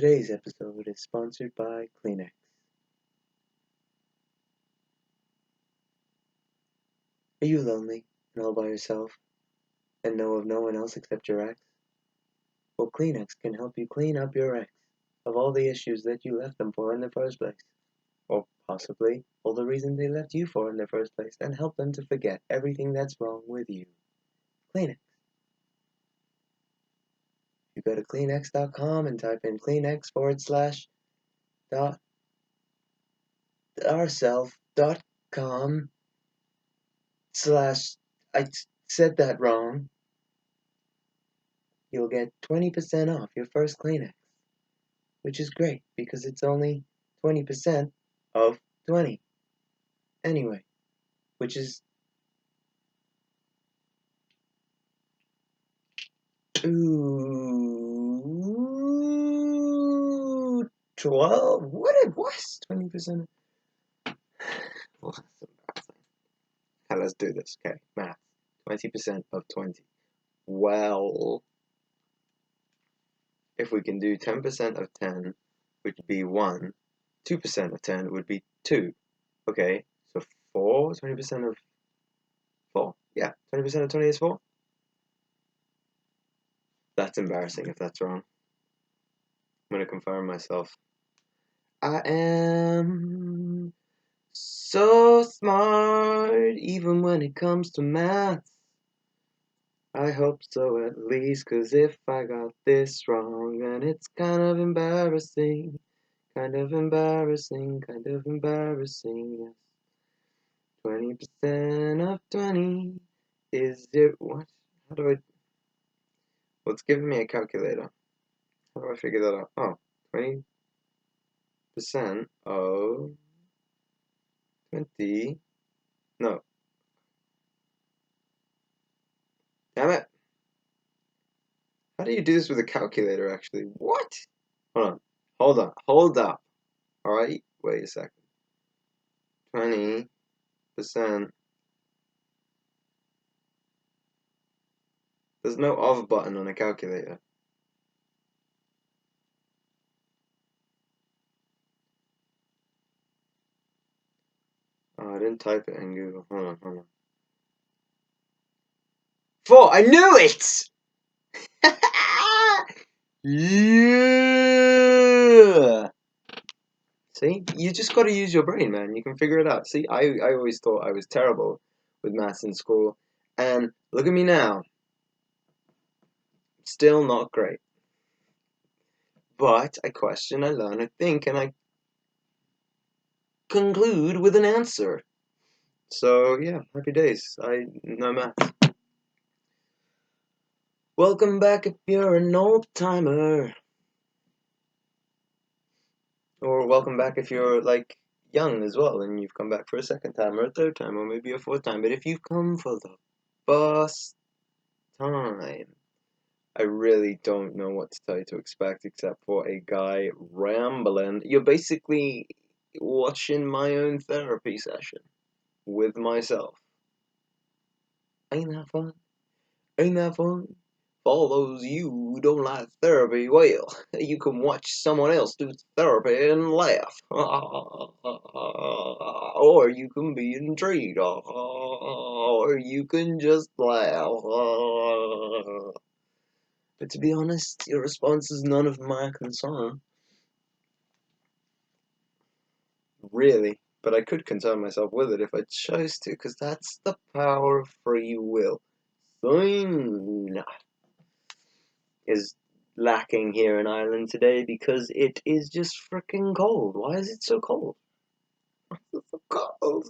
Today's episode is sponsored by Kleenex. Are you lonely and all by yourself and know of no one else except your ex? Well, Kleenex can help you clean up your ex of all the issues that you left them for in the first place. Or possibly all the reasons they left you for in the first place, and help them to forget everything that's wrong with you. Kleenex. You go to Kleenex.com and type in Kleenex /dot ourself.com / I said that wrong. You'll get 20% off your first Kleenex, which is great because it's only 20% of 20. Anyway, which is 12. What it was? 20%. Well, that's embarrassing. Let's do this. Okay, math. 20% of 20. Well, if we can do 10% of 10, which would be 1, 2% of 10 would be 2. Okay, so 4, 20% of 4? Yeah, 20% of 20 is 4. That's embarrassing if that's wrong. I'm gonna confirm myself. I am so smart, even when it comes to maths. I hope so at least, 'cause if I got this wrong, then it's kind of embarrassing. Kind of embarrassing, yes. 20% of 20 is it? What? How do I? Well, it's giving me a calculator. How do I figure that out? Oh, 20% of 20. No. Damn it. How do you do this with a calculator, actually? What? Hold on. Hold up. Alright? Wait a second. 20%. There's no off button on a calculator. Oh, I didn't type it in Google. Hold on. 4! I knew it! Yeah! See? You just gotta use your brain, man. You can figure it out. See, I always thought I was terrible with maths in school. And look at me now. Still not great. But I question, I learn, I think, and I conclude with an answer. So, yeah, happy days. I know maths. Welcome back if you're an old-timer. Or welcome back if you're, like, young as well, and you've come back for a second time, or a third time, or maybe a fourth time. But if you've come for the first time, I really don't know what to tell you to expect except for a guy rambling. You're basically watching my own therapy session with myself. Ain't that fun? Ain't that fun? For all those you who don't like therapy, well, you can watch someone else do therapy and laugh. Or you can be intrigued. Or you can just laugh. But to be honest, your response is none of my concern. Really. But I could concern myself with it if I chose to, because that's the power of free will. Sign is lacking here in Ireland today because it is just freaking cold. Why is it so cold? Why is it so cold?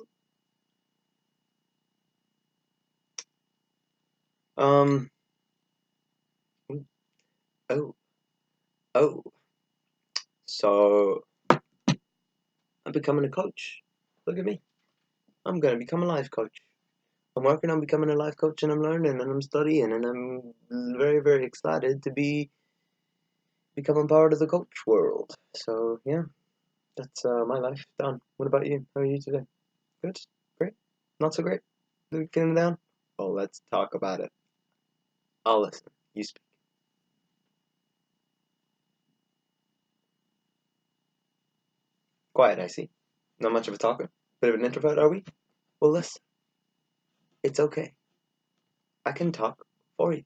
Oh, oh. So, I'm becoming a coach. Look at me. I'm gonna become a life coach. I'm working on becoming a life coach, and I'm learning, and I'm studying, and I'm very, very excited to be becoming part of the coach world. So, yeah, that's my life done. What about you? How are you today? Good? Great? Not so great? Feeling down? Well, let's talk about it. I'll listen. You speak. Quiet, I see. Not much of a talker. Bit of an introvert, are we? Well, listen. It's okay. I can talk for you.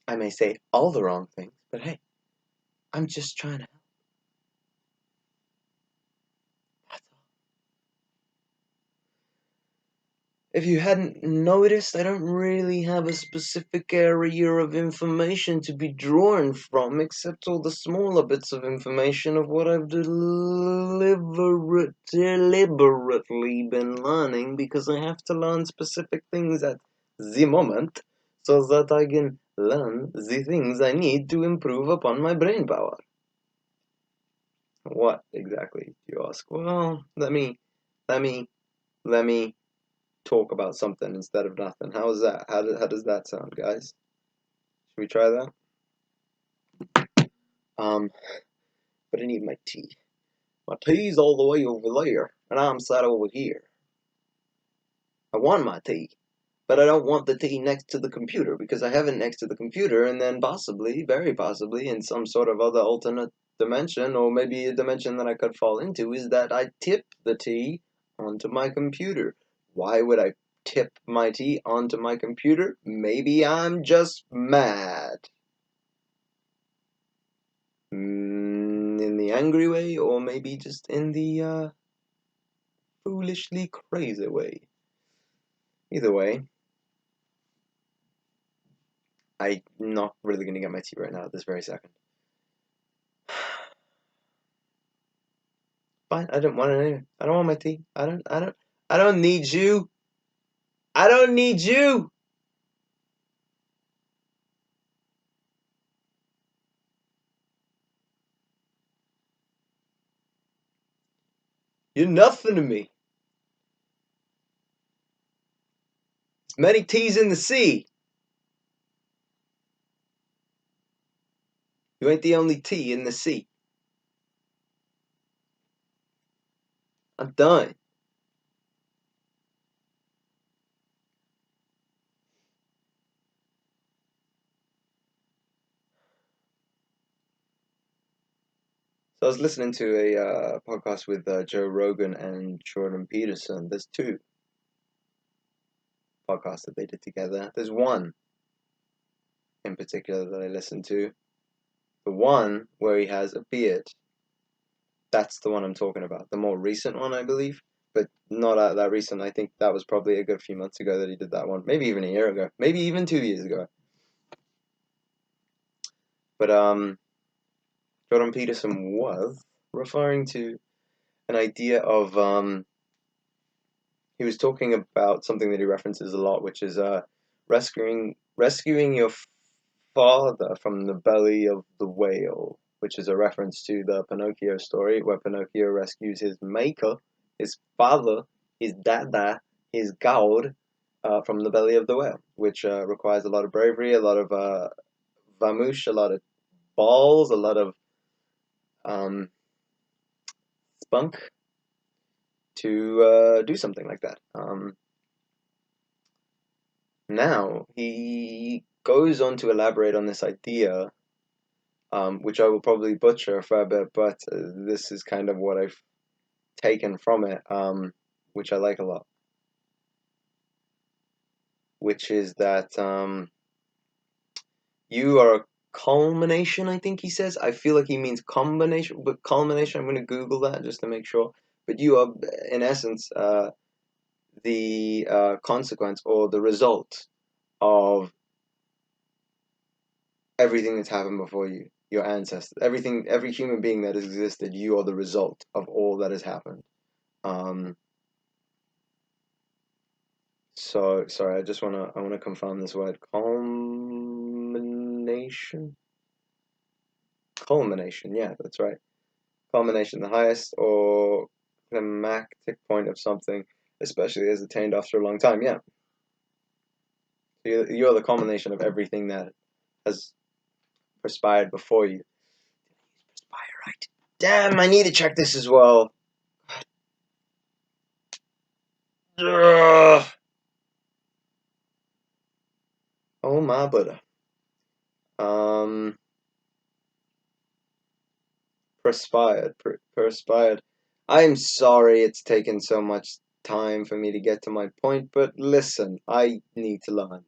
I may say all the wrong things, but hey, I'm just trying to help. That's all. If you hadn't noticed, I don't really have a specific area of information to be drawn from, except all the smaller bits of information of what I've deliberately been learning, because I have to learn specific things at the moment, so that I can learn the things I need to improve upon my brain power. What exactly, do you ask? Well, let me talk about something instead of nothing. How is that? How does that sound, guys? Should we try that? Um, but I need my tea. My tea's all the way over there, and I'm sat over here. I want my tea, but I don't want the tea next to the computer, because I have it next to the computer, and then possibly, very possibly, in some sort of other alternate dimension, or maybe a dimension that I could fall into, is that I tip the tea onto my computer. Why would I tip my tea onto my computer? Maybe I'm just mad. In the angry way, or maybe just in the foolishly crazy way. Either way, I'm not really gonna get my tea right now at this very second. Fine, I don't want it anyway. I don't want my tea. I don't need you. I don't need you. You're nothing to me. There's many teas in the sea. You ain't the only tea in the sea. I'm done. So I was listening to a podcast with Joe Rogan and Jordan Peterson. There's two podcasts that they did together. There's one in particular that I listened to. The one where he has a beard. That's the one I'm talking about. The more recent one, I believe. But not that recent. I think that was probably a good few months ago that he did that one. Maybe even a year ago. Maybe even 2 years ago. But Jordan Peterson was referring to an idea of he was talking about something that he references a lot, which is rescuing your father from the belly of the whale, which is a reference to the Pinocchio story, where Pinocchio rescues his maker, his father, his dada, his god, from the belly of the whale, which requires a lot of bravery, a lot of vamoosh, a lot of balls, a lot of um, spunk to do something like that. Now he goes on to elaborate on this idea, which I will probably butcher for a bit, but this is kind of what I've taken from it, which I like a lot. Which is that you are a culmination, I think he says. I feel like he means combination, but culmination, I'm going to Google that just to make sure. But you are, in essence, the consequence or the result of everything that's happened before you, your ancestors, everything, every human being that has existed, you are the result of all that has happened. Um, so sorry, I wanna confirm this word. Culmination? Culmination, yeah, that's right. Culmination, the highest or climactic point of something, especially as attained after a long time, yeah. You're the culmination of everything that has perspired before you. Perspire, right? Damn, I need to check this as well. Ugh. Oh my butter. Um, Perspired. I'm sorry it's taken so much time for me to get to my point, but listen, I need to learn.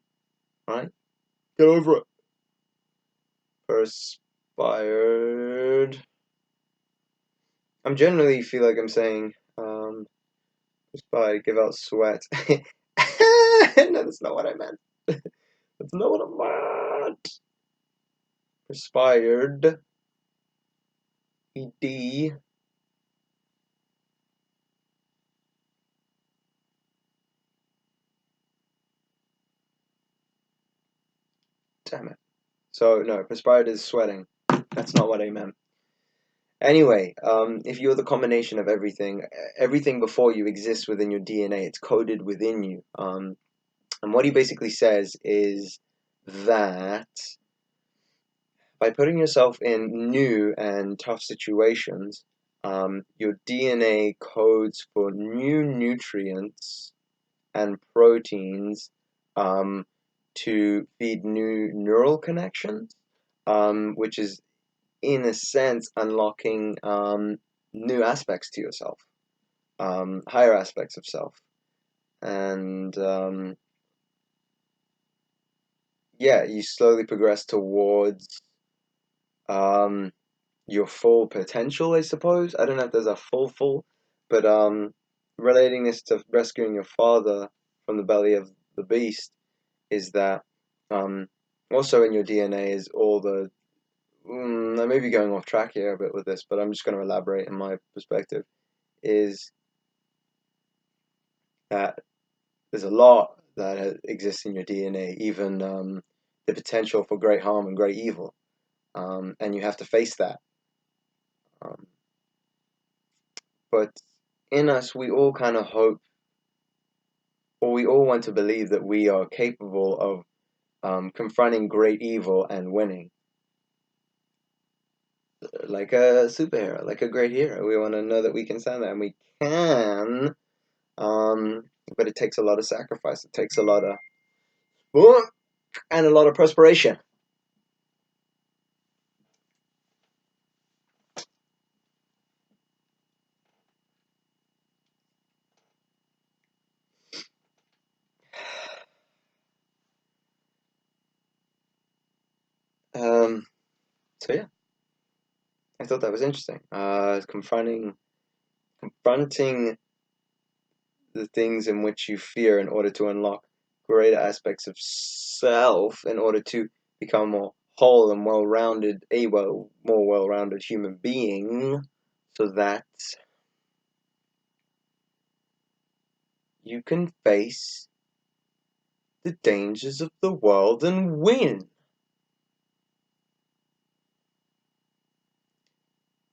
Alright? Get over it. Perspired. I'm generally feel like I'm saying, perspired, give out sweat. No, that's not what I meant. That's not what I meant. Perspired. ED. Damn it. So, no, perspired is sweating. That's not what I meant. Anyway, if you're the combination of everything, everything before you exists within your DNA. It's coded within you. And what he basically says is that by putting yourself in new and tough situations, your DNA codes for new nutrients and proteins to feed new neural connections, which is in a sense unlocking new aspects to yourself, higher aspects of self, and yeah, you slowly progress towards um, your full potential, I suppose. I don't know if there's a full, but relating this to rescuing your father from the belly of the beast is that um, also in your DNA is all the I may be going off track here a bit with this, but I'm just going to elaborate in my perspective. Is that there's a lot that exists in your DNA, even the potential for great harm and great evil, and you have to face that. Um, but in us, we all kind of hope, or we all want to believe that we are capable of confronting great evil and winning, like a superhero, like a great hero. We want to know that we can stand there, and we can. But it takes a lot of sacrifice. It takes a lot of and a lot of perspiration. Um, so yeah, I thought that was interesting. Confronting the things in which you fear in order to unlock greater aspects of self, in order to become a more whole and well-rounded, more well-rounded human being, so that you can face the dangers of the world and win.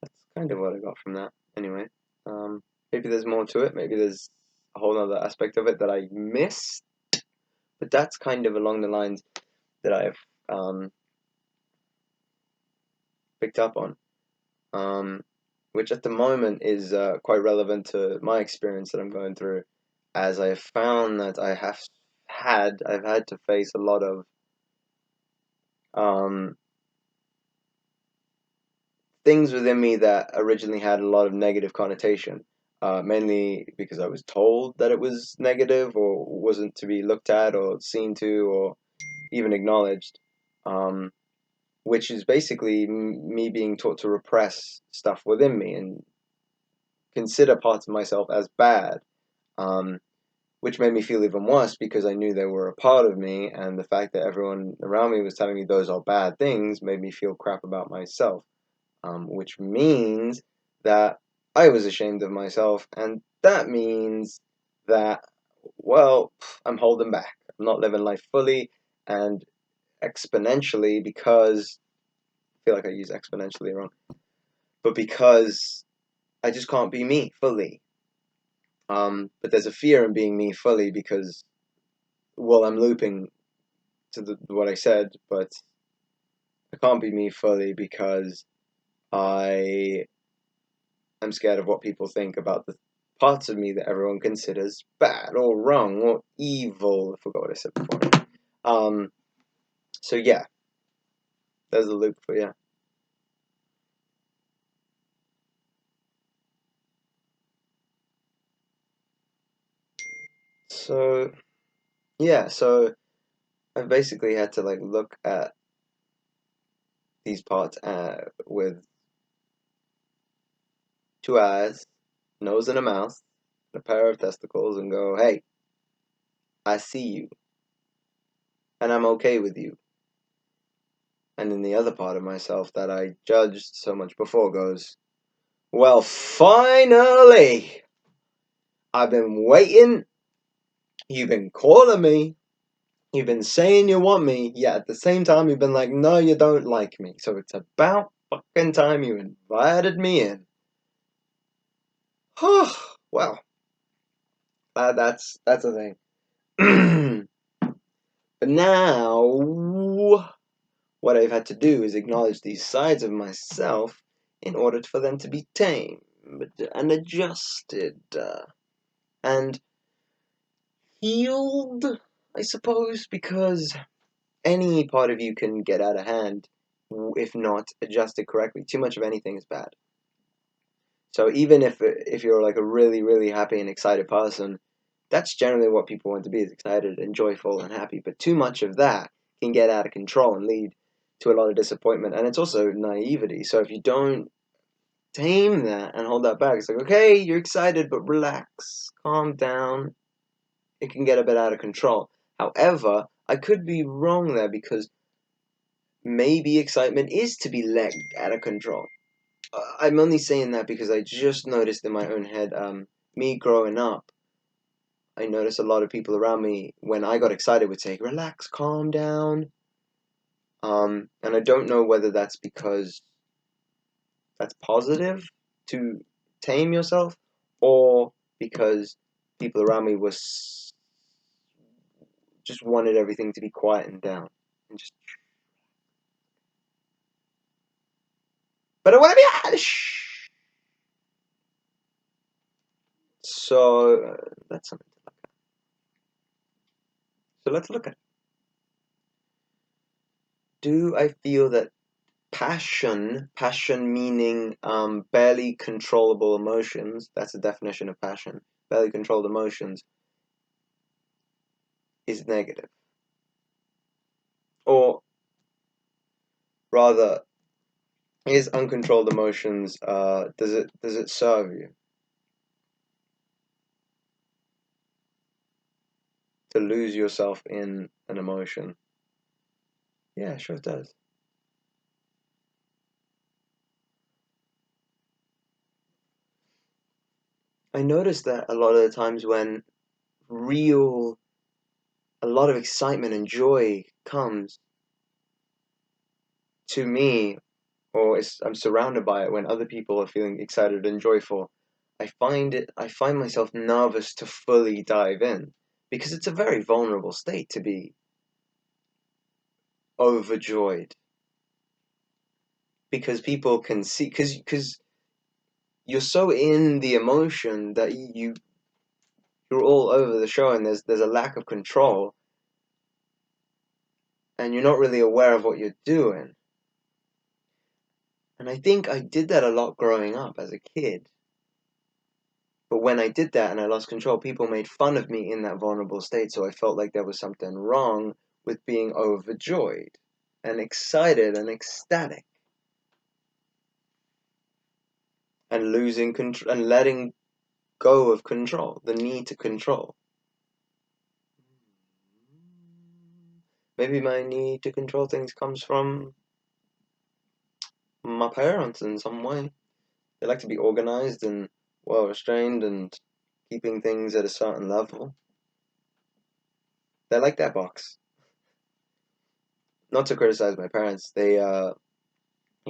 That's kind of what I got from that. Anyway, maybe there's more to it. Maybe there's a whole other aspect of it that I missed. But that's kind of along the lines that I've picked up on, which at the moment is quite relevant to my experience that I'm going through, as I have found that I've had to face a lot of um, things within me that originally had a lot of negative connotation, mainly because I was told that it was negative or wasn't to be looked at or seen to or even acknowledged, which is basically me being taught to repress stuff within me and consider parts of myself as bad, um, which made me feel even worse because I knew they were a part of me, and the fact that everyone around me was telling me those are bad things made me feel crap about myself, which means that I was ashamed of myself, and that means that, well, I'm holding back. I'm not living life fully and exponentially because I feel like I use exponentially wrong, but because I just can't be me fully. But there's a fear in being me fully because, well, I'm looping to what I said, but I can't be me fully because I am scared of what people think about the parts of me that everyone considers bad or wrong or evil. I forgot what I said before. Um, so yeah, there's a loop for you. So yeah, so I've basically had to like look at these parts with two eyes, nose and a mouth, and a pair of testicles, and go, hey, I see you, and I'm okay with you. And then the other part of myself that I judged so much before goes, well, finally! I've been waiting. You've been calling me. You've been saying you want me, yet at the same time you've been like, no, you don't like me. So it's about fucking time you invited me in. Well, that's a thing. But now, what I've had to do is acknowledge these sides of myself in order for them to be tamed and adjusted and healed, I suppose, because any part of you can get out of hand if not adjusted correctly. Too much of anything is bad. So even if you're like a really, really happy and excited person, that's generally what people want to be, is excited and joyful and happy. But too much of that can get out of control and lead to a lot of disappointment. And it's also naivety. So if you don't tame that and hold that back, it's like, okay, you're excited, but relax, calm down. It can get a bit out of control. However, I could be wrong there, because maybe excitement is to be let out of control. I'm only saying that because I just noticed in my own head, me growing up, I noticed a lot of people around me, when I got excited, would say, relax, calm down. And I don't know whether that's because that's positive to tame yourself, or because people around me was just wanted everything to be quietened down and just. But I want to be shh. So that's something to look at. So let's look at it. Do I feel that passion meaning barely controllable emotions, that's the definition of passion, barely controlled emotions, is negative? Or rather, is uncontrolled emotions, does it serve you to lose yourself in an emotion? Yeah, sure it does. I noticed that a lot of the times when real a lot of excitement and joy comes to me, or I'm surrounded by it when other people are feeling excited and joyful, I find myself nervous to fully dive in, because it's a very vulnerable state to be overjoyed, because people can see, because you're so in the emotion that you're all over the show, and there's a lack of control, and you're not really aware of what you're doing. And I think I did that a lot growing up as a kid. But when I did that and I lost control, people made fun of me in that vulnerable state, so I felt like there was something wrong with being overjoyed and excited and ecstatic, and losing control and letting go of control, the need to control. Maybe my need to control things comes from my parents in some way. They like to be organized and well restrained and keeping things at a certain level. They like that box. Not to criticize my parents, you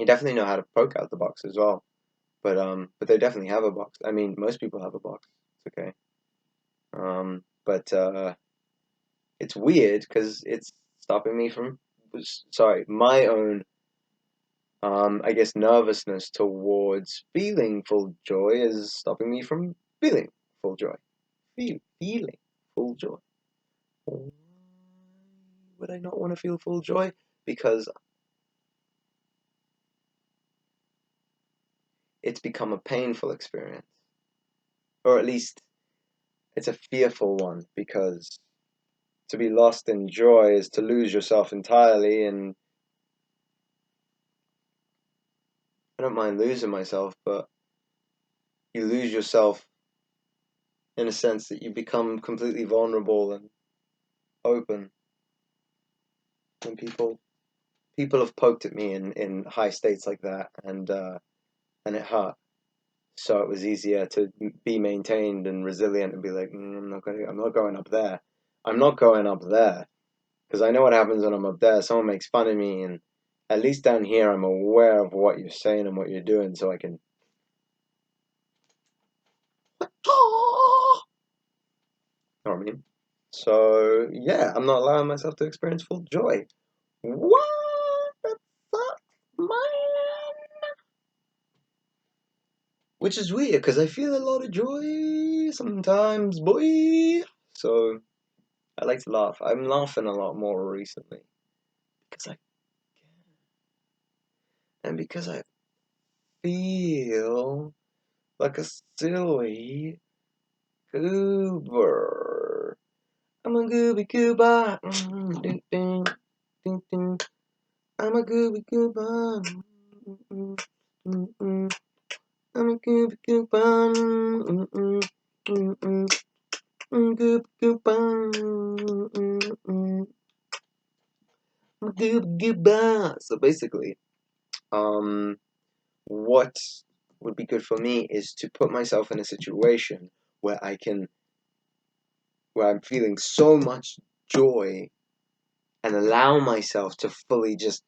definitely know how to poke out the box as well. But they definitely have a box. I mean, most people have a box. It's okay. But it's weird because it's stopping me from, sorry, my own, I guess, nervousness towards feeling full joy is stopping me from feeling full joy. Feeling full joy. Why would I not want to feel full joy? Because it's become a painful experience, or at least it's a fearful one, because to be lost in joy is to lose yourself entirely, and I don't mind losing myself, but you lose yourself in a sense that you become completely vulnerable and open. And people have poked at me in high states like that, and it hurt. So it was easier to be maintained and resilient and be like, I'm not going up there. I'm not going up there, because I know what happens when I'm up there. Someone makes fun of me, and at least down here, I'm aware of what you're saying and what you're doing, so I can. You know what I mean? So yeah, I'm not allowing myself to experience full joy. What the fuck, man? Which is weird, because I feel a lot of joy sometimes, boy. So I like to laugh. I'm laughing a lot more recently because I and because I feel like a silly goober. I'm a gooby goober. Ding, ding, ding, ding. I'm a gooby goober. Mm, mm, mm. I'm a gooby goober. Mm, mm, mm, mm. Gooby goober. Mm, mm. I'm a gooby goober. So basically, um, what would be good for me is to put myself in a situation where where I'm feeling so much joy, and allow myself to fully just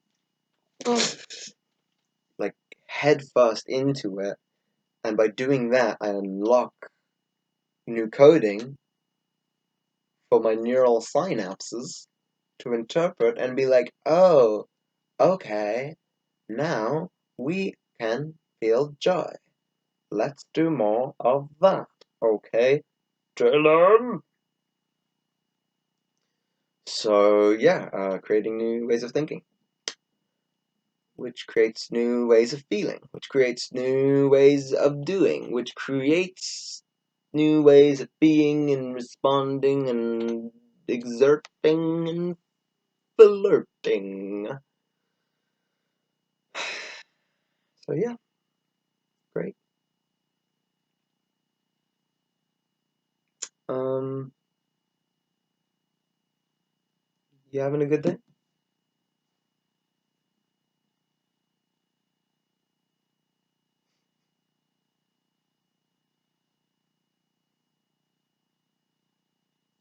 like head first into it. And by doing that, I unlock new coding for my neural synapses to interpret and be like, oh, okay, now we can feel joy. Let's do more of that. Okay, Dylan? So, yeah, creating new ways of thinking, which creates new ways of feeling, which creates new ways of doing, which creates new ways of being and responding and exerting and flirting. So, yeah, great. Um, you having a good day?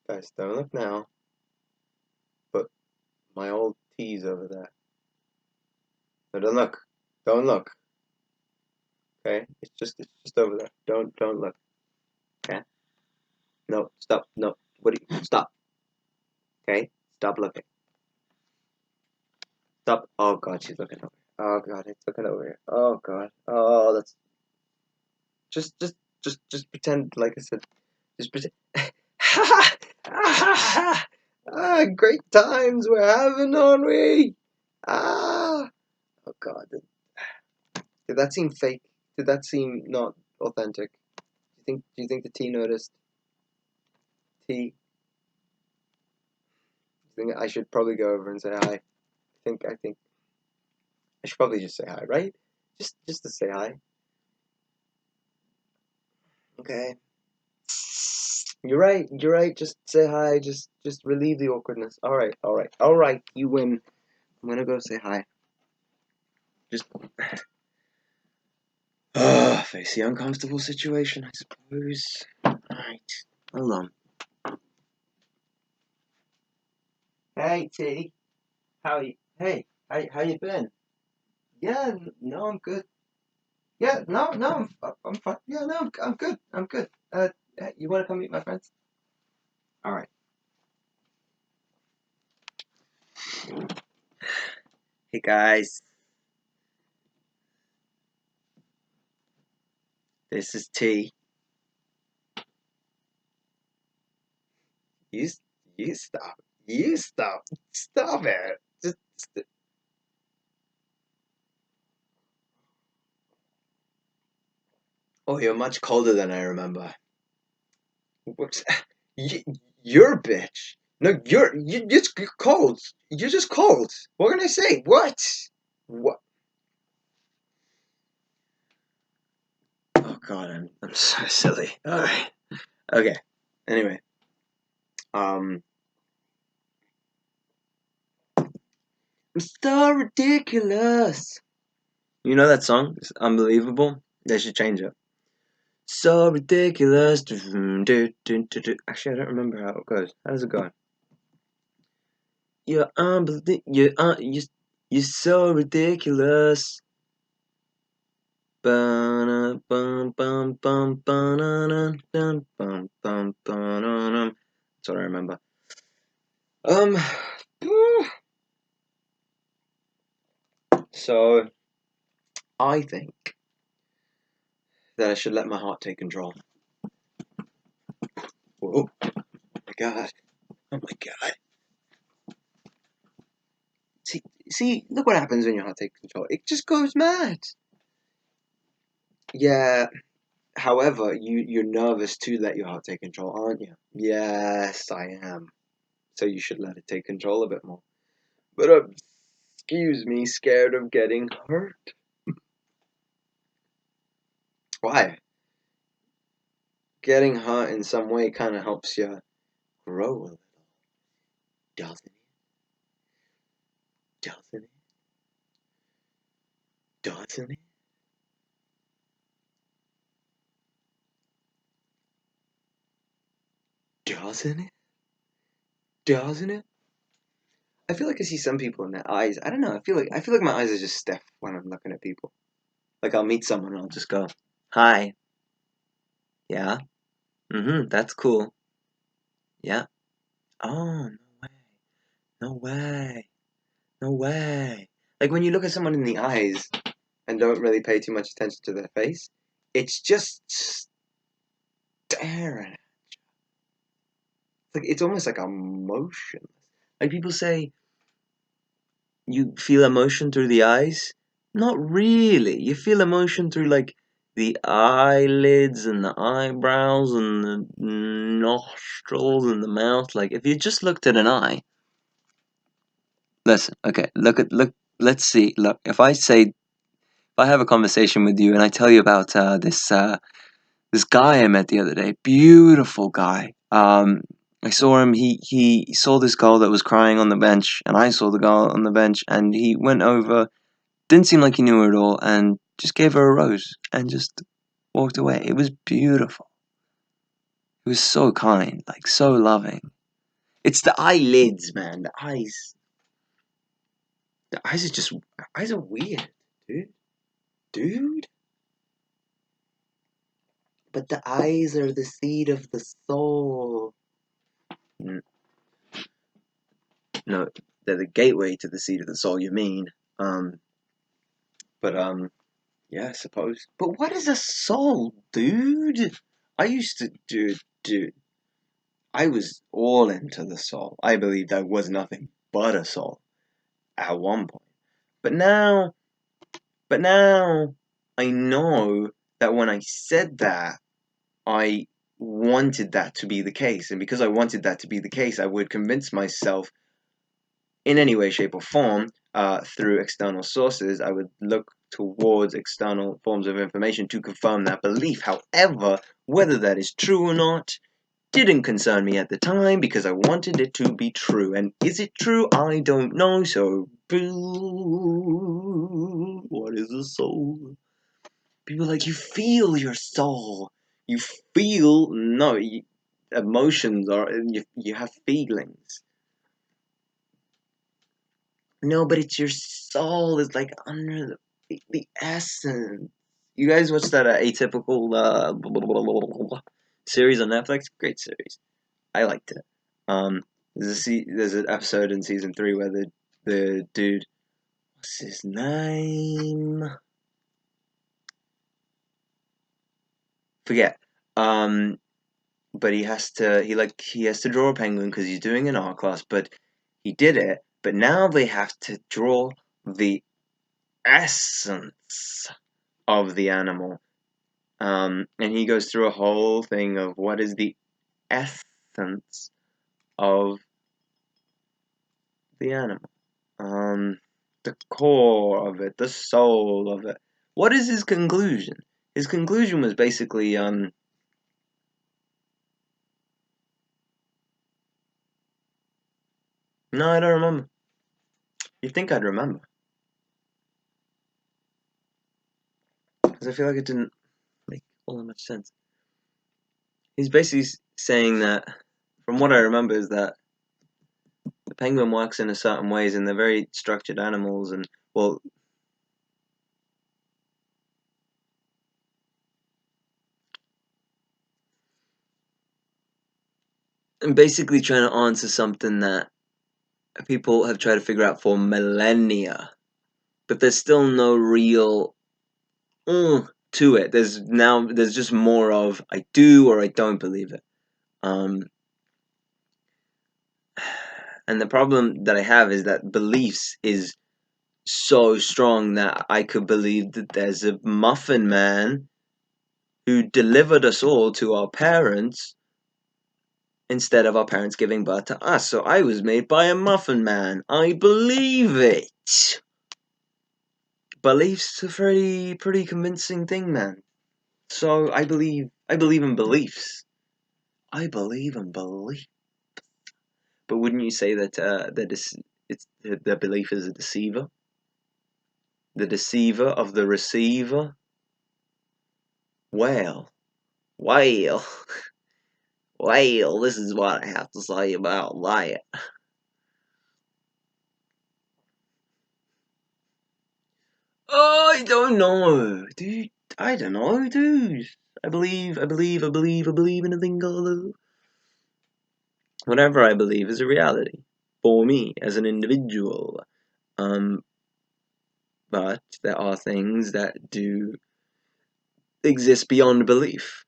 Guys, don't look now, but my old tea's over there. No, don't look. Don't look. Okay? It's just over there. Don't look. Okay? No, stop. No. What do you stop? Okay? Stop looking. Stop. Oh god, she's looking over. Oh god, it's looking over here. Oh god. Oh, that's just pretend like I said. Just pretend. Ah, great times we're having, aren't we? Ah. Oh god. Did that seem fake? Did that seem not authentic? Do you think the T noticed? T. Do you think I should probably go over and say hi? I think I should probably just say hi, right? Just to say hi. Okay. You're right. You're right. Just say hi. Just relieve the awkwardness. All right. All right. All right. You win. I'm gonna go say hi. Just face the uncomfortable situation, I suppose. All right. Hold on. Hey T. How you? Hey. How you been? Yeah. No, I'm good. Yeah. No. No. I'm fine. Yeah. No. I'm good. I'm good. You wanna come meet my friends? All right. Hey guys. This is T. You you stop. You stop. Stop it. Just oh, you're much colder than I remember. What's you're a bitch. No, you're just cold. You're just cold. What can I say? What? What? Oh God, I'm so silly. All right. Okay. Anyway, um, I'm so ridiculous. You know that song? It's unbelievable. They should change it. So ridiculous. Actually, I don't remember how it goes. How does it go? You're unbelievable. You're so ridiculous. That's what I remember. Um, so I think that I should let my heart take control. Whoa, oh my God. Oh my God. See, look what happens when your heart takes control. It just goes mad. Yeah, however, you're nervous to let your heart take control, aren't you? Yes, I am. So you should let it take control a bit more. But excuse me, scared of getting hurt. Why? Getting hurt in some way kind of helps you grow a little, doesn't it? Doesn't it? Doesn't it? Doesn't it? Doesn't it? I feel like I see some people in their eyes. I don't know. I feel like my eyes are just stiff when I'm looking at people. Like I'll meet someone and I'll just go, "Hi, yeah, that's cool, yeah." Oh, no way, no way, no way. Like when you look at someone in the eyes and don't really pay too much attention to their face, it's just staring. Like it's almost like emotionless. Like people say, you feel emotion through the eyes. Not really. You feel emotion through like the eyelids and the eyebrows and the nostrils and the mouth. Like if you just looked at an eye. Listen, okay, look. Let's see. Look, if I have a conversation with you and I tell you about this guy I met the other day, beautiful guy. I saw him. He saw this girl that was crying on the bench, and I saw the girl on the bench, and he went over. Didn't seem like he knew her at all, and just gave her a rose and just walked away. It was beautiful. It was so kind, like so loving. It's the eyelids, man. The eyes. The eyes are just. Eyes are weird, dude. Dude. But the eyes are the seed of the soul. No, they're the gateway to the seed of the soul. You mean? Um, but yeah, I suppose. But what is a soul, dude? I used to, dude. I was all into the soul. I believed I was nothing but a soul at one point. But now, but now, I know that when I said that, I wanted that to be the case, and because I wanted that to be the case, I would convince myself in any way, shape, or form, through external sources, I would look towards external forms of information to confirm that belief. However, whether that is true or not didn't concern me at the time because I wanted it to be true. And is it true? I don't know. So, what is a soul? People are like, you feel your soul. You feel, no, emotions are, you have feelings. No, but it's your soul is like under the essence. You guys watch that Atypical series on Netflix? Great series. I liked it. Um, there's an episode in season 3 where the dude, what's his name? Forget. Um, but he has to draw a penguin because he's doing an art class. But he did it. But now they have to draw the essence of the animal. And he goes through a whole thing of what is the essence of the animal. The core of it, the soul of it. What is his conclusion? His conclusion was basically, no, I don't remember. You'd think I'd remember. Because I feel like it didn't make all that much sense. He's basically saying that, from what I remember, is that the penguin works in a certain ways and they're very structured animals, and, well, I'm basically trying to answer something that people have tried to figure out for millennia, but there's still no real to it. There's just more of I do or I don't believe it. And the problem that I have is that beliefs is so strong that I could believe that there's a muffin man who delivered us all to our parents instead of our parents giving birth to us. So I was made by a muffin man. I believe it. Beliefs a pretty convincing thing, man. So I believe in beliefs. I believe in belief. But wouldn't you say that it's the belief is a deceiver? The deceiver of the receiver? Well, well, well, this is what I have to say about that. I don't know, dude. I don't know, dude. I believe in a thing called whatever I believe is a reality for me as an individual. But there are things that do exist beyond belief.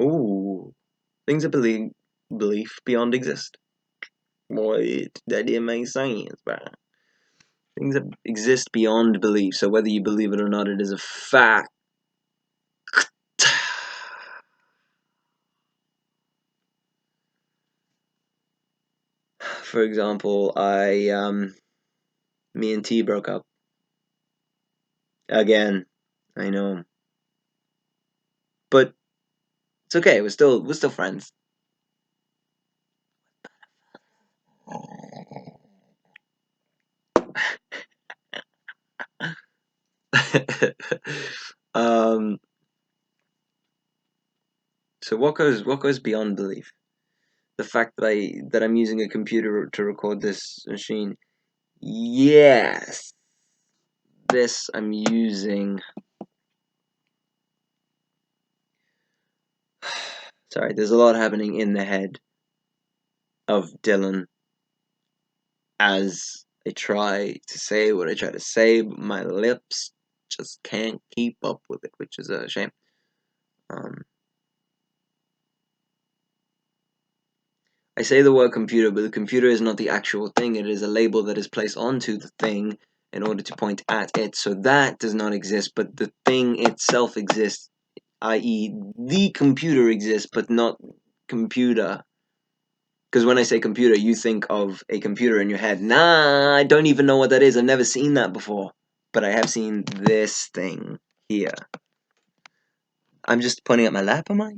Ooh, things that belief beyond exist. What? That didn't make sense, bro. Things that exist beyond belief. So whether you believe it or not, it is a fact. For example, me and T broke up again. I know, but it's okay. We're still friends. um. So what goes beyond belief? The fact that I'm using a computer to record this machine. Yes, this I'm using. Sorry, there's a lot happening in the head of Dylan as I try to say what I try to say, but my lips just can't keep up with it, which is a shame. I say the word computer, but the computer is not the actual thing. It is a label that is placed onto the thing in order to point at it. So that does not exist, but the thing itself exists, i.e. the computer exists, but not computer. Because when I say computer, you think of a computer in your head. Nah, I don't even know what that is. I've never seen that before. But I have seen this thing here. I'm just pointing at my lap, am I?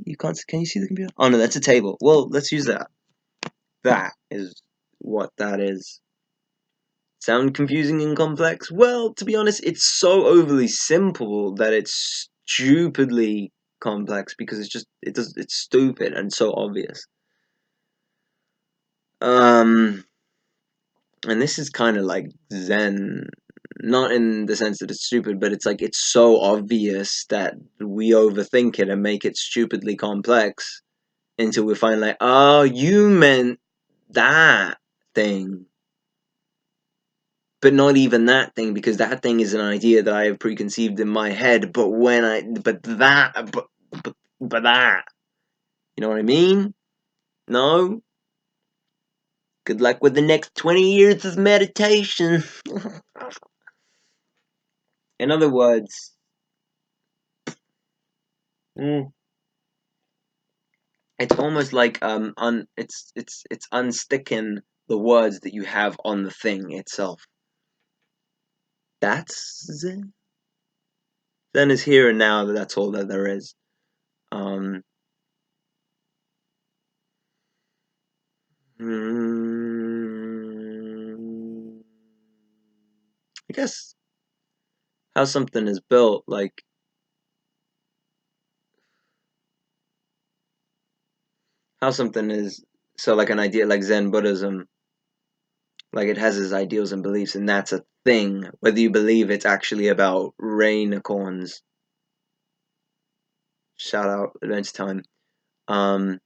Can you see the computer? Oh no, that's a table. Well, let's use that. That is what that is. Sound confusing and complex? Well, to be honest, it's so overly simple that it's stupidly complex because it's stupid and so obvious. And this is kind of like Zen, not in the sense that it's stupid, but it's like it's so obvious that we overthink it and make it stupidly complex until we find like, oh, you meant that thing. But not even that thing, because that thing is an idea that I have preconceived in my head. But that, you know what I mean? No. Good luck with the next 20 years of meditation. In other words, it's almost like it's unsticking the words that you have on the thing itself. That's Zen. Zen is here and now. That's all that there is. Um, I guess how something is built, like how something is so like an idea like Zen Buddhism, like it has its ideals and beliefs, and that's a thing. Whether you believe it's actually about rainicorns, shout out Adventure Time. Um,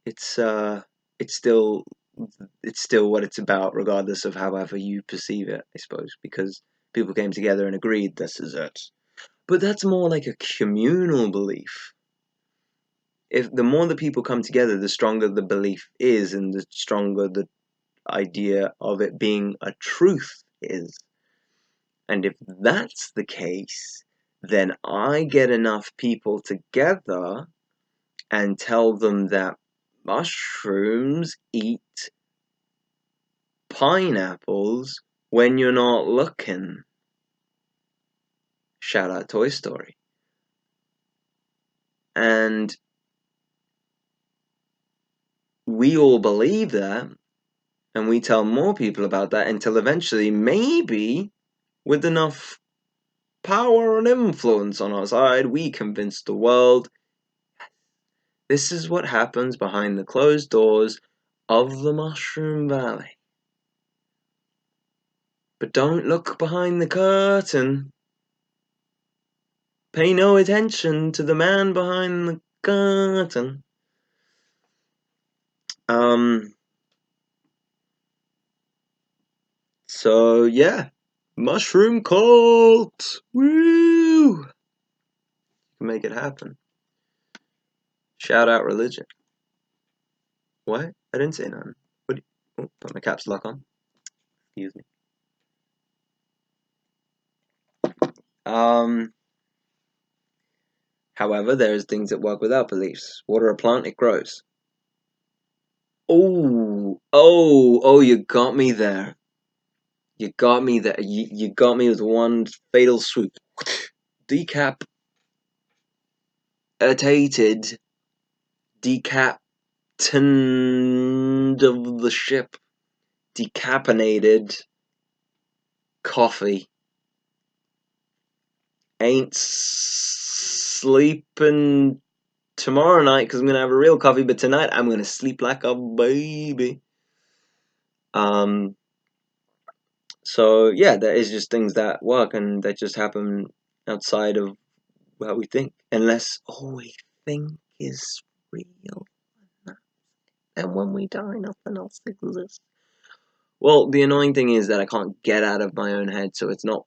it's uh, it's still it's still what it's about, regardless of however you perceive it, I suppose, because people came together and agreed this is it. But that's more like a communal belief. If the more the people come together, the stronger the belief is, and the stronger the idea of it being a truth is. And if that's the case, then I get enough people together and tell them that mushrooms eat pineapples when you're not looking. Shout out Toy Story. And we all believe that, and we tell more people about that until eventually, maybe, with enough power and influence on our side, we convince the world this is what happens behind the closed doors of the Mushroom Valley. But don't look behind the curtain. Pay no attention to the man behind the curtain. So yeah. Mushroom cult! Woo! You can make it happen. Shout out religion. What? I didn't say none. What? Put my caps lock on. Excuse me. However, there's things that work without beliefs. Water a plant, it grows. Oh, you got me there. You got me there. You got me with one fatal swoop. Decapitated, decaptained of the ship, decapinated coffee. Ain't sleeping tomorrow night because I'm gonna have a real coffee, but tonight I'm gonna sleep like a baby. So yeah, there is just things that work and that just happen outside of how we think, unless all we think is real. And when we die, nothing else exists. Well, the annoying thing is that I can't get out of my own head, so it's not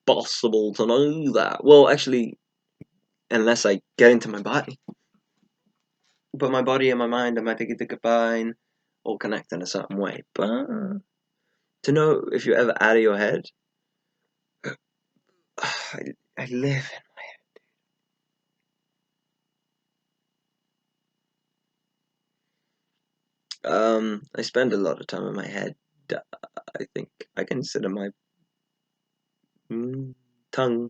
possible to know that. Well, actually, unless I get into my body. But my body and my mind and my thinking the combine all connect in a certain way. But to know if you're ever out of your head, I live in my head. I spend a lot of time in my head. I think I consider my tongue.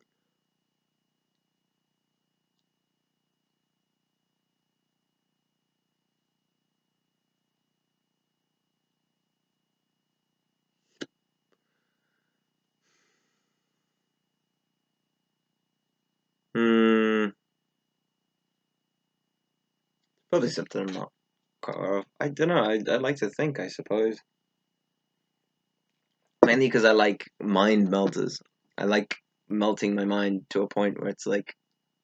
Probably something I'm not caught of. I don't know. I like to think, I suppose. Mainly because I like mind melters. I like melting my mind to a point where it's like,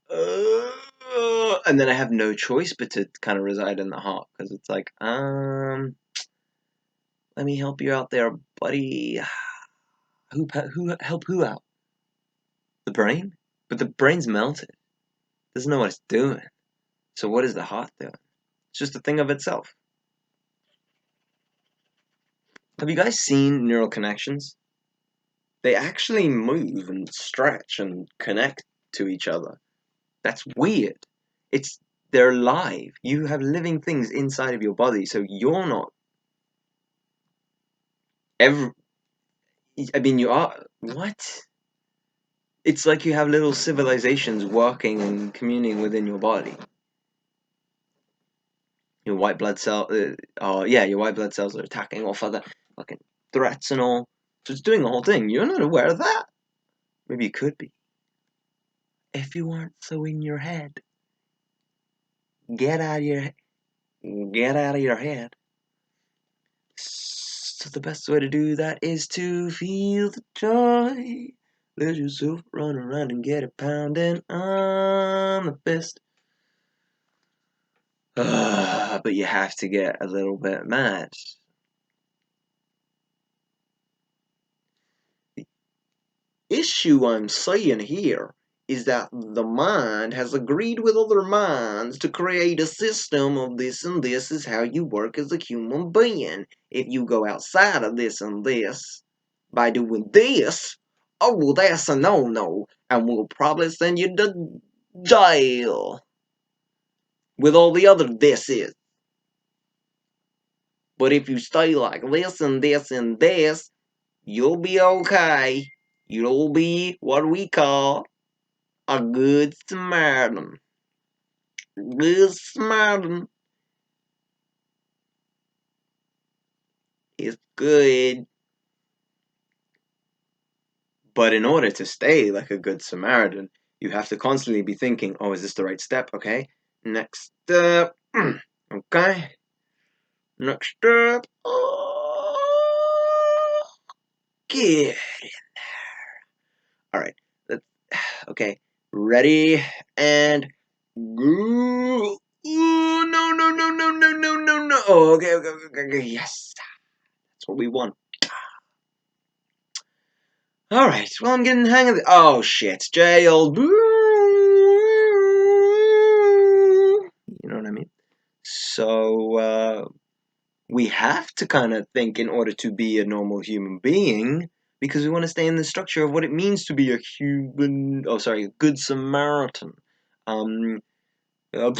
and then I have no choice but to kind of reside in the heart because it's like, let me help you out there, buddy. Who help who out? The brain, but the brain's melted. Doesn't know what it's doing. So what is the heart doing? It's just a thing of itself. Have you guys seen neural connections? They actually move and stretch and connect to each other. That's weird. They're alive. You have living things inside of your body, so you're not ever. I mean, you are. What? It's like you have little civilizations working and communing within your body. Your white blood cell, your white blood cells are attacking off other fucking threats and all. So it's doing the whole thing. You're not aware of that. Maybe you could be. If you weren't so in your head. Get out of your head. So the best way to do that is to feel the joy. Let yourself run around and get it pounding on the fist. But you have to get a little bit mad. The issue I'm saying here is that the mind has agreed with other minds to create a system of this and this is how you work as a human being. If you go outside of this and this by doing this, oh, well, that's a no-no, and we'll probably send you to jail with all the other thises. But if you stay like this and this and this, you'll be okay. You'll be what we call a good Samaritan. Good Samaritan is good. But in order to stay like a good Samaritan, you have to constantly be thinking, oh, is this the right step? Okay. Next step. Okay. Next step. Oh, get in there. All right. Okay. Ready and go. Ooh, no, no, no, no, no, no, no, no. Oh, okay, okay, okay, okay. Yes. That's what we want. All right. Well, I'm getting the hang of it. Oh, shit. Jail. You know what I mean? So, we have to kind of think in order to be a normal human being because we want to stay in the structure of what it means to be a a good Samaritan. Um, uh,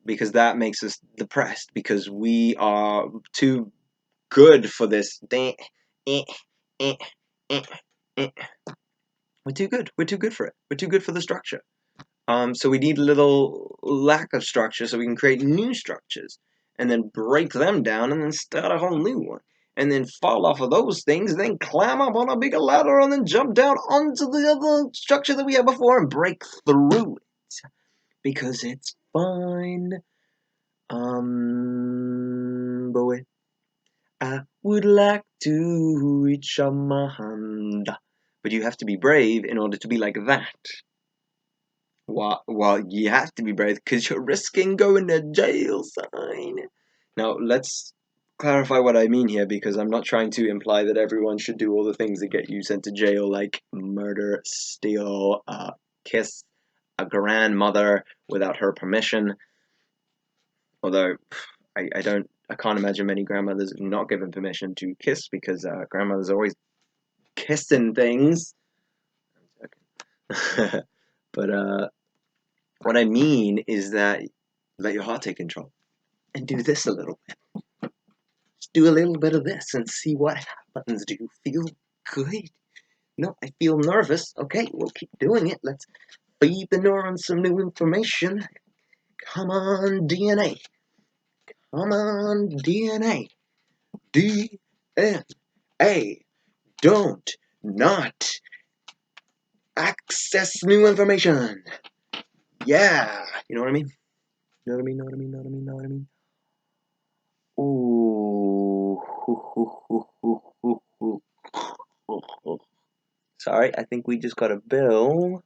because that makes us depressed because we are too good for this. We're too good. We're too good for it. We're too good for the structure. So we need a little lack of structure so we can create new structures and then break them down and then start a whole new one. And then fall off of those things, then climb up on a bigger ladder and then jump down onto the other structure that we had before and break through it. Because it's fine. Boy, I would like to reach out my hand. But you have to be brave in order to be like that. Well, you have to be brave because you're risking going to jail, sign. Now, let's clarify what I mean here because I'm not trying to imply that everyone should do all the things that get you sent to jail, like murder, steal, kiss a grandmother without her permission. Although, I can't imagine many grandmothers not given permission to kiss because grandmothers are always kissing things. But, what I mean is that let your heart take control and do this a little bit. Just do a little bit of this and see what happens. Do you feel good? No, I feel nervous. Okay, we'll keep doing it. Let's feed the neurons some new information. Come on, DNA. Come on, DNA. DNA. Don't not access new information. Yeah. You know what I mean? Know what I mean? Know what I mean? Know what I mean? Know what I mean? Ooh. Sorry, I think we just got a bill.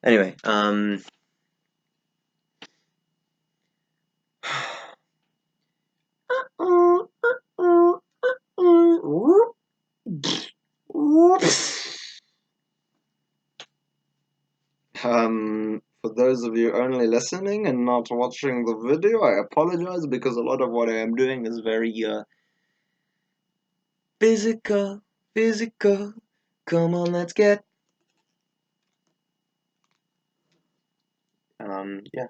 Anyway, For those of you only listening and not watching the video, I apologize because a lot of what I am doing is very physical, physical. Come on, let's get. Yeah.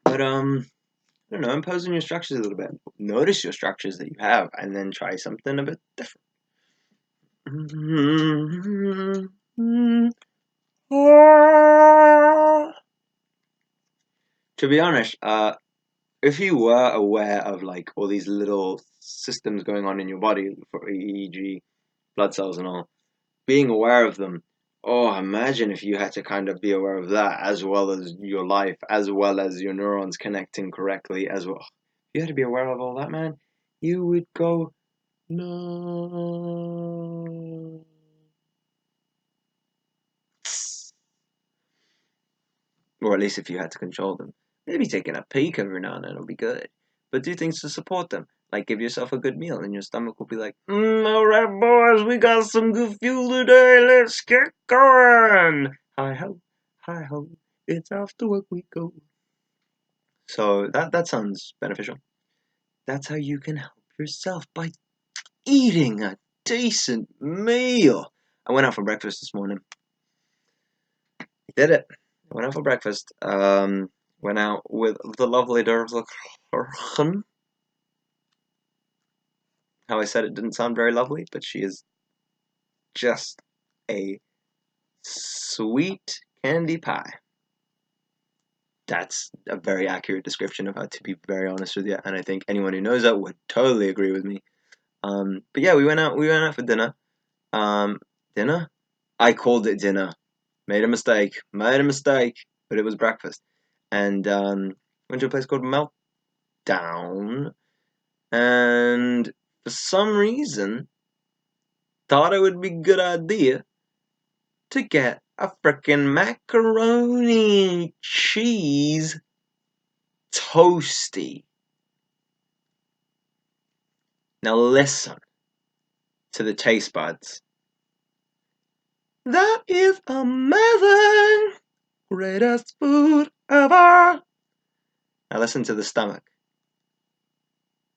But I don't know, impose on your structures a little bit. Notice your structures that you have, and then try something a bit different. To be honest, if you were aware of like all these little systems going on in your body, for e.g., blood cells and all, being aware of them. Oh, imagine if you had to kind of be aware of that as well as your life, as well as your neurons connecting correctly, as well. If you had to be aware of all that, man, you would go no. Or at least if you had to control them. Maybe taking a peek every now and then will be good. But do things to support them. Like give yourself a good meal and your stomach will be like, alright boys, we got some good fuel today, let's get going! Hi ho, it's after work we go. So that sounds beneficial. That's how you can help yourself, by eating a decent meal. I went out for breakfast this morning. Did it. I went out for breakfast. Went out with the lovely Dervla. How I said it didn't sound very lovely, but she is just a sweet candy pie. That's a very accurate description of her, to be very honest with you, and I think anyone who knows that would totally agree with me. But yeah, we went out for dinner. Dinner? I called it dinner. Made a mistake, but it was breakfast. And went to a place called Meltdown, and for some reason, thought it would be a good idea to get a frickin' macaroni cheese toasty. Now listen to the taste buds. That is amazing! Greatest food ever! Now listen to the stomach.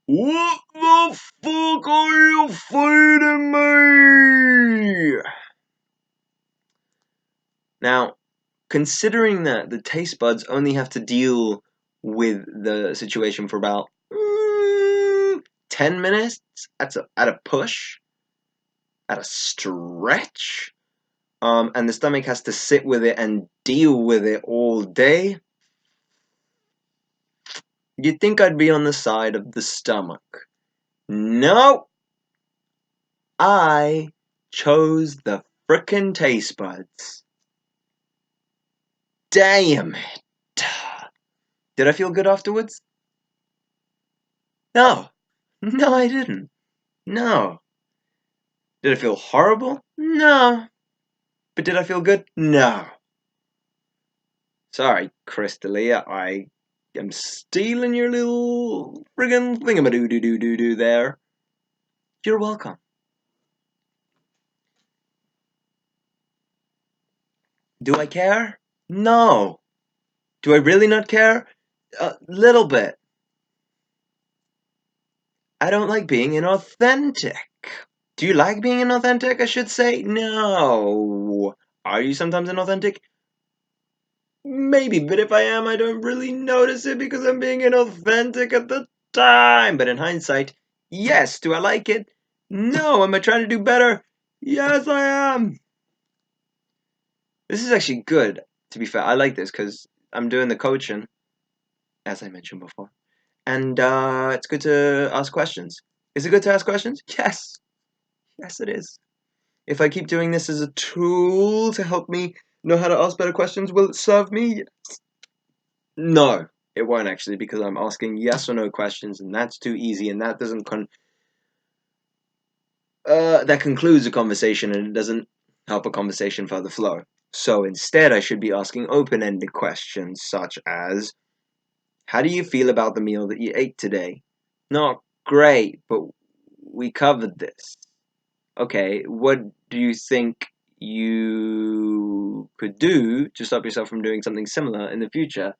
What the fuck are you feeding me? Now, considering that the taste buds only have to deal with the situation for about 10 minutes at a push, at a stretch, and the stomach has to sit with it and deal with it all day, you'd think I'd be on the side of the stomach. No! I chose the frickin' taste buds. Damn it! Did I feel good afterwards? No. No, I didn't. No. Did I feel horrible? No. But did I feel good? No. Sorry, Crystalia, I am stealing your little friggin' thingamadoo-doo-doo-doo there. You're welcome. Do I care? No. Do I really not care? A little bit. I don't like being inauthentic. Do you like being inauthentic, I should say? No. Are you sometimes inauthentic? Maybe, but if I am, I don't really notice it because I'm being inauthentic at the time. But in hindsight, yes. Do I like it? No. Am I trying to do better? Yes, I am. This is actually good, to be fair. I like this because I'm doing the coaching, as I mentioned before. And it's good to ask questions. Is it good to ask questions? Yes. Yes, it is. If I keep doing this as a tool to help me know how to ask better questions, will it serve me? Yes. No, it won't actually, because I'm asking yes or no questions, and that's too easy, and that doesn't that concludes a conversation, and it doesn't help a conversation further flow. So instead, I should be asking open-ended questions, such as, how do you feel about the meal that you ate today? Not great, but we covered this. Okay, what do you think you could do to stop yourself from doing something similar in the future.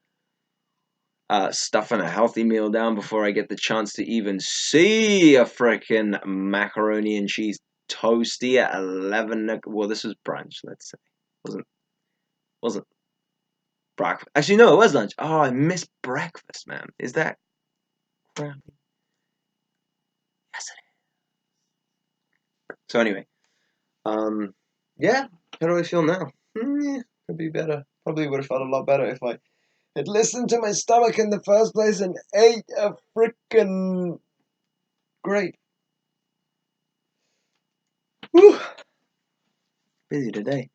Stuffing a healthy meal down before I get the chance to even see a frickin' macaroni and cheese toasty at 11. Well, this was brunch, let's say. Wasn't breakfast. Actually, no, it was lunch. Oh, I missed breakfast, man. Is that crappy? Yes, it is. So anyway, yeah. How do I feel now? Could be better. Probably would have felt a lot better if I had listened to my stomach in the first place and ate a frickin' grape. Whew. Busy today.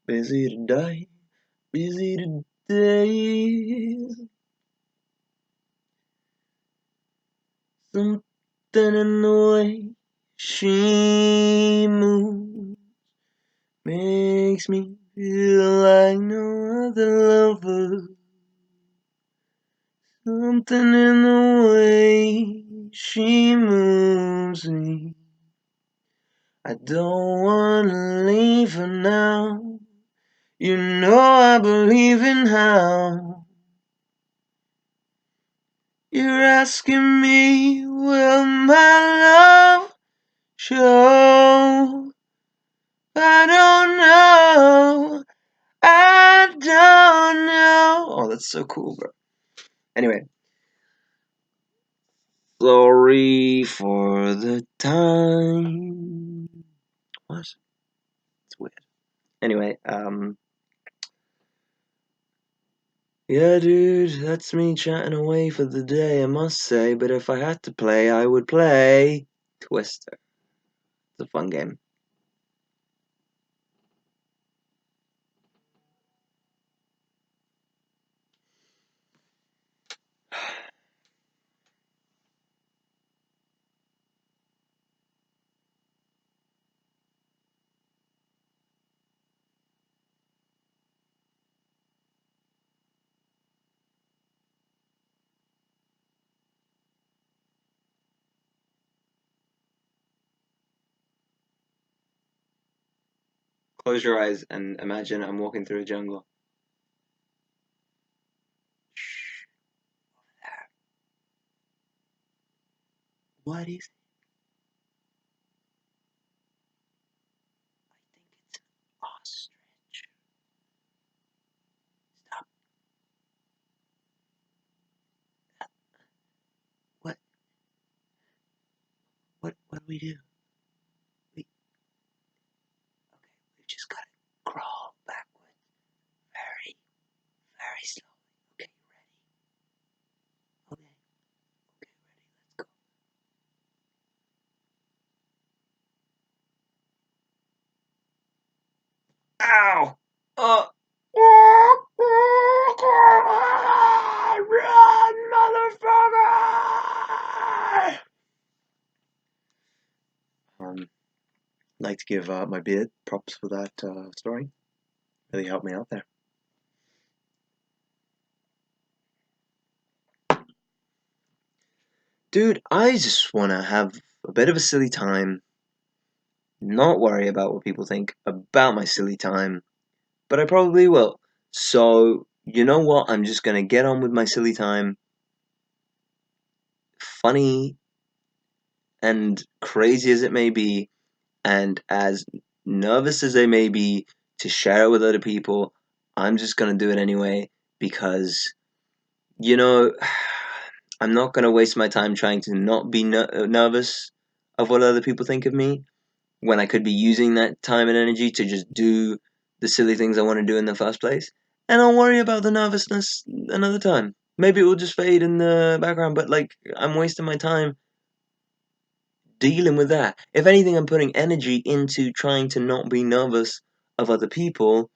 Busy today. Busy today. Something in the way she moves makes me feel like no other lover. Something in the way she moves me. I don't wanna leave her now. You know I believe in how. You're asking me, will my love show? I don't know. I don't know. Oh, that's so cool, bro. Anyway. Sorry for the time. What? It's weird. Anyway, yeah, dude, that's me chatting away for the day, I must say, but if I had to play, I would play Twister. It's a fun game. Close your eyes and imagine I'm walking through a jungle. Shh. What is it? I think it's an ostrich. Stop. What? What do we do? We we've just gotta crawl backwards very, very slowly. Okay, you ready? Okay, okay, ready, let's go. Ow! Run, motherfucker! Like to give my beard props for that story. Really helped me out there. Dude, I just want to have a bit of a silly time, not worry about what people think about my silly time, but I probably will. So, you know what? I'm just going to get on with my silly time. Funny and crazy as it may be, and as nervous as I may be to share it with other people, I'm just going to do it anyway because, you know, I'm not going to waste my time trying to not be nervous of what other people think of me when I could be using that time and energy to just do the silly things I want to do in the first place. And I'll worry about the nervousness another time. Maybe it will just fade in the background, but like, I'm wasting my time dealing with that. If anything, I'm putting energy into trying to not be nervous of other people.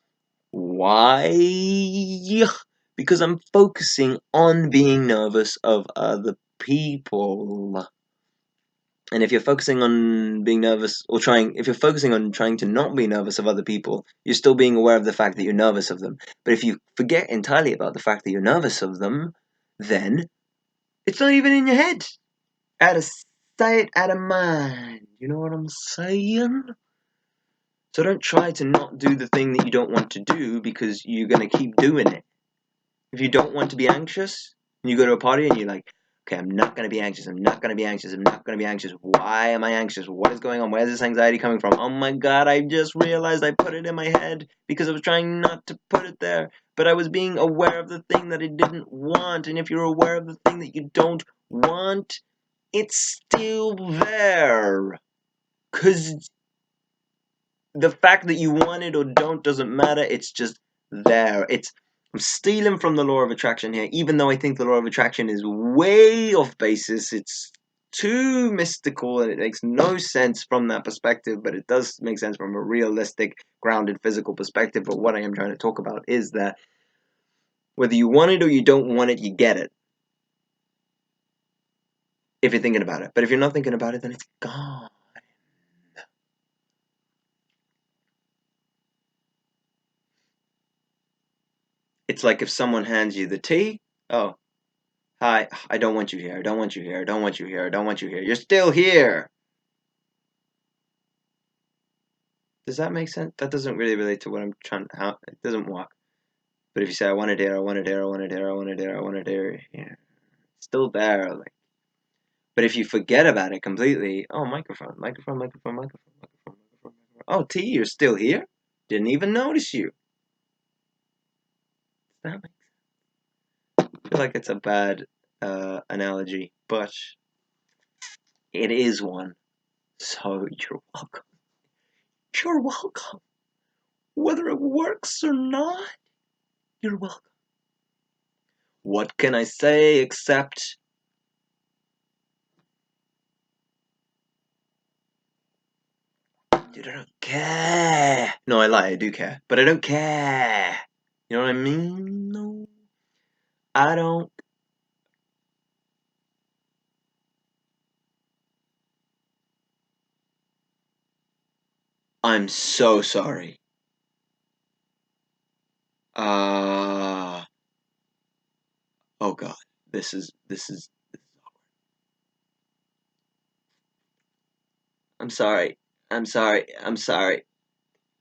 Why? Because I'm focusing on being nervous of other people. And if you're focusing on being nervous or if you're focusing on trying to not be nervous of other people, you're still being aware of the fact that you're nervous of them. But if you forget entirely about the fact that you're nervous of them, then it's not even in your head. Out of sight, out of mind. You know what I'm saying? So don't try to not do the thing that you don't want to do because you're going to keep doing it. If you don't want to be anxious, and you go to a party and you're like, okay, I'm not going to be anxious, I'm not going to be anxious, I'm not going to be anxious. Why am I anxious? What is going on? Where's this anxiety coming from? Oh my god, I just realized I put it in my head because I was trying not to put it there. But I was being aware of the thing that I didn't want. And if you're aware of the thing that you don't want, it's still there. Because the fact that you want it or don't doesn't matter. It's just there. I'm stealing from the law of attraction here, even though I think the law of attraction is way off basis. It's too mystical and it makes no sense from that perspective, but it does make sense from a realistic, grounded, physical perspective. But what I am trying to talk about is that whether you want it or you don't want it, you get it. If you're thinking about it. But if you're not thinking about it, then it's gone. It's like if someone hands you the tea. Oh, hi, I don't want you here. I don't want you here. I don't want you here. I don't want you here. You're still here. Does that make sense? That doesn't really relate to what I'm trying. How it doesn't walk. But if you say I want it here, I want it here, I want it here, I want it here, I want it here, yeah, it's still there. Like, but if you forget about it completely, oh, microphone, microphone, microphone, microphone, microphone, microphone, microphone. Oh, T, you're still here. Didn't even notice you. Does that make sense? I feel like it's a bad analogy, but it is one. So you're welcome. You're welcome. Whether it works or not, you're welcome. What can I say except dude, I don't care. No, I lie, I do care. But I don't care. You know what I mean? No. I don't. I'm so sorry. Uh oh god. This is I'm sorry. I'm sorry. I'm sorry.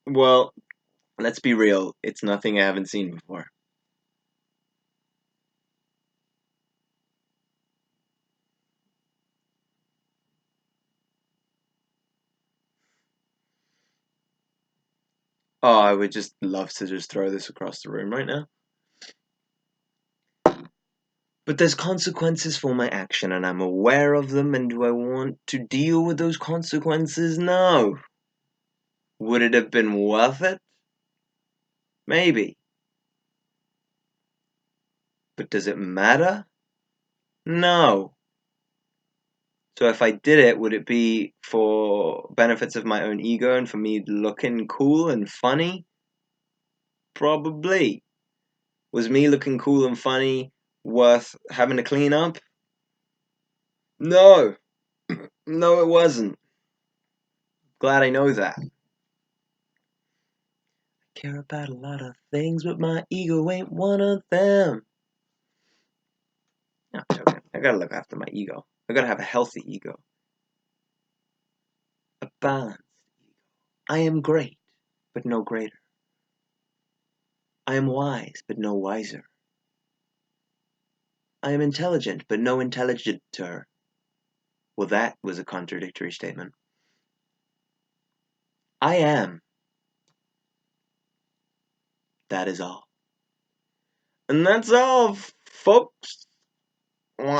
Well, let's be real. It's nothing I haven't seen before. Oh, I would just love to just throw this across the room right now. But there's consequences for my action, and I'm aware of them, and do I want to deal with those consequences? No. Would it have been worth it? Maybe. But does it matter? No. So if I did it, would it be for benefits of my own ego and for me looking cool and funny? Probably. Was me looking cool and funny worth having to clean up? No. No, it wasn't. Glad I know that. I care about a lot of things, but my ego ain't one of them. No, I'm joking. I gotta look after my ego. I gotta have a healthy ego. A balanced ego. I am great, but no greater. I am wise, but no wiser. I am intelligent, but no intelligenter. Well, that was a contradictory statement. I am. That is all. And that's all, folks. What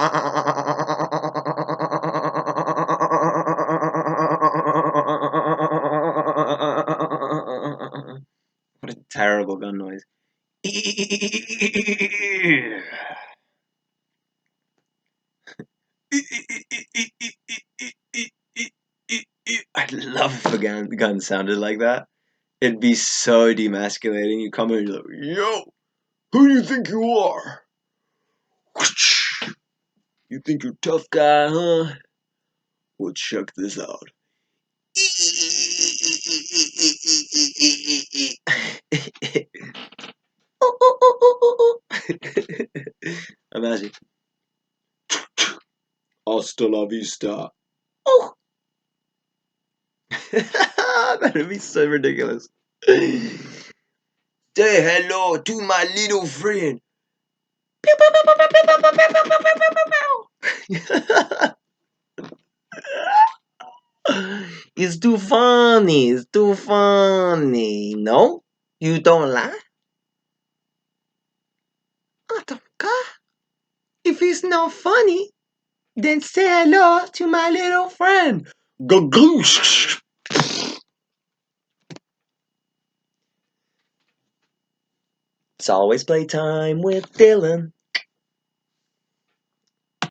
a terrible gun noise. I'd love if a gun sounded like that. It'd be so demasculating. You come in, you're like, yo, who do you think you are? You think you're a tough guy, huh? Well, check this out. Imagine. Hasta la vista. Oh. That'd be so ridiculous. Say hello to my little friend. It's too funny. It's too funny. No? You don't laugh? I don't care. If it's not funny, then say hello to my little friend. Gagoosh. It's always playtime with Dylan.